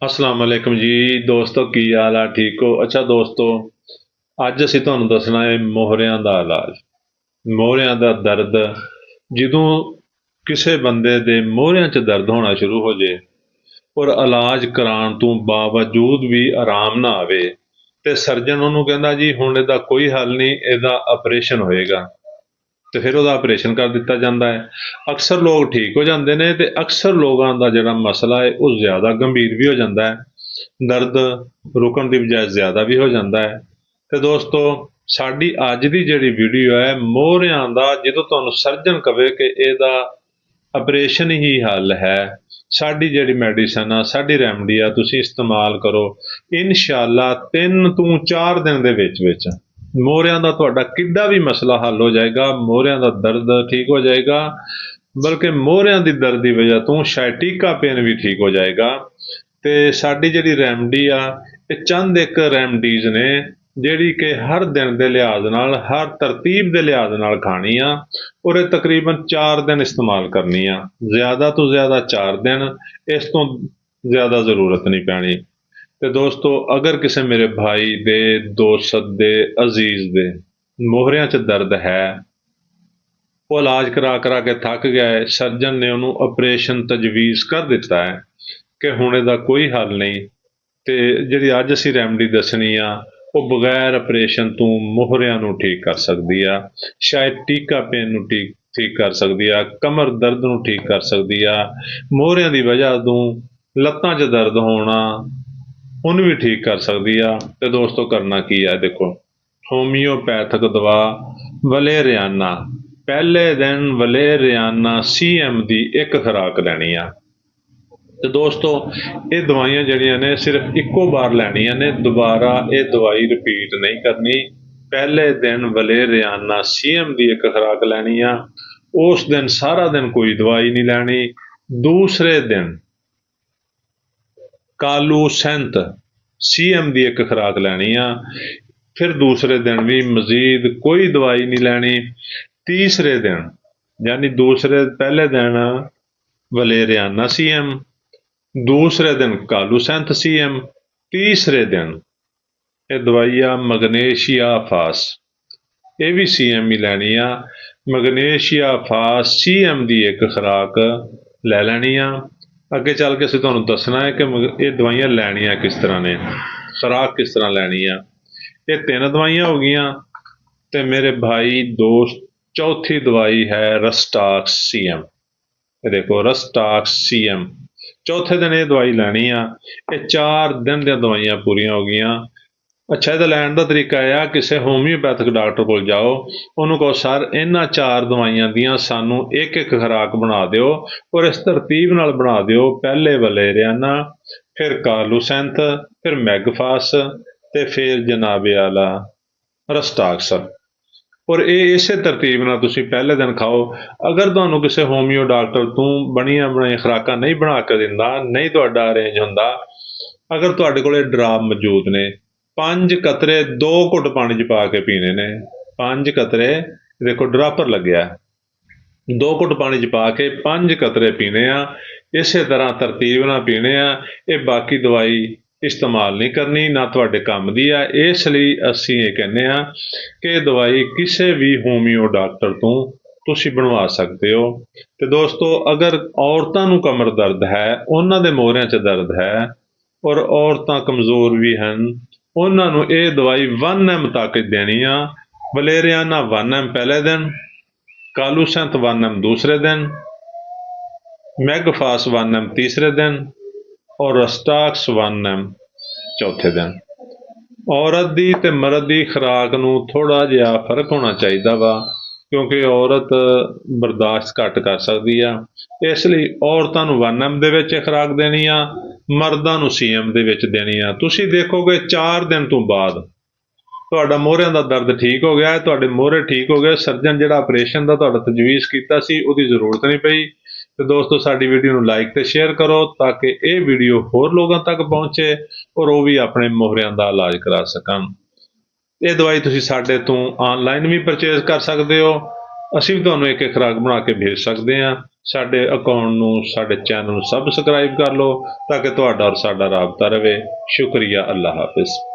अस्सलाम वालेकुम जी दोस्तों की हाल है ठीक हो। अच्छा दोस्तों अज असी तुहानू दसना है मोहरियां दा इलाज। मोहरियां दा दर्द जदों किसी बंदे दे मोहरियां च दर्द होना शुरू हो जाए और इलाज कराने तो बावजूद भी आराम ना आवे ते सर्जन उन्होंने कहता जी हुण इहदा कोई हल नहीं, इहदा ऑपरेशन होएगा तो फिर वह ऑपरेशन कर दिता जाता है। अक्सर लोग ठीक हो जाते हैं तो अक्सर लोगों का जोड़ा मसला है वह ज़्यादा गंभीर भी हो जाता है, दर्द रुकन की बजाय ज़्यादा भी हो जाता है। तो दोस्तों साड़ी अज की जी वीडियो है मोहरियां का, जो तुहानू सर्जन कहे कि इहदा ऑपरेशन ही हल है, साड़ी जी मैडिसन आ साड़ी रैमडी आ तुसीं इस्तेमाल करो, इंशाअल्लाह 3 तो 4 दिन दे विच मोहरियां का तुहाडा किड्डा भी मसला हल हो जाएगा, मोहरियां का दर्द ठीक हो जाएगा, बल्कि मोहरियां की दर्द की वजह तो शाइटिका पेन भी ठीक हो जाएगा। तो साड़ी जी रैमडी आ ये चंद एक रैमडीज ने जिहड़ी कि हर दिन के लिहाज नाल हर तरतीब के लिहाज नाल खानी आ और ये तकरीबन 4 दिन इस्तेमाल करनी आ, ज़्यादा तो ज़्यादा 4 दिन, इस तो ज़्यादा जरूरत नहीं पैनी। तो दोस्तों अगर किसी मेरे भाई दे दोस्त दे अजीज दे मोहरियां च दर्द है, वो इलाज करा के थक गया है, सर्जन ने उन्होंने ऑपरेशन तजवीज़ कर दिता है कि हुण इहदा कोई हल नहीं, तो जिहड़ी अज असीं रैमडी दसनी आ वो बगैर ऑपरेशन तो मोहरियां नूं ठीक कर सकदी आ, शायद टीका पेन नूं ठीक कर सकदी आ, कमर दर्द नूं ठीक कर सकदी आ, मोहरियां दी वजह तो लत्तां 'च दर्द होना उन्हें भी ठीक कर सकती आ। तो दोस्तों करना की है देखो, होम्योपैथिक दवा वलेरियाना, पहले दिन वलेरियाना CM की एक खुराक लैनी आ। तो दोस्तों ये दवाइयां जड़ियां ने सिर्फ इको बार लैनियां ने, दोबारा ये दवाई रिपीट नहीं करनी। पहले दिन वलेरियाना CM की एक खुराक लैनी आ, उस दिन सारा दिन कोई दवाई नहीं लैनी। दूसरे दिन कालू सेंत CM की एक खुराक लैनी आ, फिर दूसरे दिन भी मजीद कोई दवाई नहीं लैनी। तीसरे दिन यानी दूसरे पहले दिन वलेरियाना CM, दूसरे दिन कालू सेंत CM, तीसरे दिन ये दवाई आ मगनेशिया फास, ये भी CM ही लैनी आ। मगनेशिया फास CM की एक खुराक लै लैनी आ। अगे चल के असीं तुहानूं दसना है कि ये दवाइयां लैनियां किस तरह ने, खुराक किस तरह लैनी आ। ये 3 दवाइयां हो गईयां ते मेरे भाई दोस्त चौथी दवाई है रस्टाक्स CM। देखो रस्टाक्स CM चौथे दिन ये दवाई लैनी आ। ये 4 दिन दी दवाइयां पूरियां हो गईयां। अच्छा इहदा लैण दा तरीका आ, किसी होम्योपैथिक डॉक्टर कोल जाओ, उन्होंने कहो सर इन्हां 4 दवाइयां दियां सानू एक एक खुराक बना दिओ और इस तरतीब नाल बना दिओ, पहले वलेरियाना, फिर कालूसेंथ, फिर मैगफास ते फिर जनाबे आला रस्टाक्स, और ये इस तरतीब नाल तुसीं पहले दिन खाओ। अगर तुहानूं किसी होमियो डॉक्टर तो बणियां बनाई खुराकां नहीं बना के दिंदा, नहीं तुहाडा अरेंज हुंदा, अगर तुहाडे कोल ड्राप मौजूद ने, 5 कतरे 2 घुट पानी च पा के पीने ने, 5 कतरे देखो ड्रापर लग्या 2 घुट पानी च पा के 5 कतरे पीने आ, इस तरह तरतीब नाल पीने आ। ये बाकी दवाई इस्तेमाल नहीं करनी, ना तुहाडे काम दी आ, इसलिए असीं ये कहने आ कि दवाई किसी भी होमियो डॉक्टर तो तुसीं बनवा सकते हो। तो दोस्तों अगर औरतां नूं कमर दर्द है, उन्हां दे मोहरियां च दर्द है और औरतां कमज़ोर भी हैं, उन्हां नूं ये दवाई 1M तक देनी आ। वलेरियाना 1M पहले दिन, कालूसेंथ 1M दूसरे दिन, मैगफास 1M तीसरे दिन और रस्टाक्स 1M चौथे दिन। औरत दी ते मर्द दी खुराक नूं थोड़ा जिहा फर्क होना चाहिदा वा, क्योंकि औरत बर्दाश्त घट कर सकदी आ, इसलिए औरतां नूं 1M दे विच खुराक देनी आ, मर्दां नूं CM दे विच देनी आ। तुसीं देखोगे 4 दिन तो बाद तुहाडा मोहरियां दा दर्द ठीक हो गया है, तुहाडे मोहरे ठीक हो गए, सर्जन जिहड़ा ऑपरेशन दा तुहाडा तजवीज़ कीता सी उहदी जरूरत नहीं पई। तो दोस्तों साडी वीडियो नूं लाइक ते शेयर करो ताकि ये वीडियो होर लोगों तक पहुँचे और वो भी अपने मोहरियां दा इलाज करा सकन। ये दवाई तुसीं साडे तो ऑनलाइन भी परचेज कर सकते हो, असीं भी तुहानूं एक एक खुराक बना के भेज सकते हैं। ਸਾਡੇ ਅਕਾਊਂਟ ਨੂੰ, ਸਾਡੇ ਚੈਨਲ ਨੂੰ ਸਬਸਕ੍ਰਾਈਬ ਕਰ ਲਓ ਤਾਂ ਕਿ ਤੁਹਾਡਾ ਔਰ ਸਾਡਾ ਰਾਬਤਾ ਰਹੇ। ਸ਼ੁਕਰੀਆ। ਅੱਲਾ ਹਾਫਿਜ਼।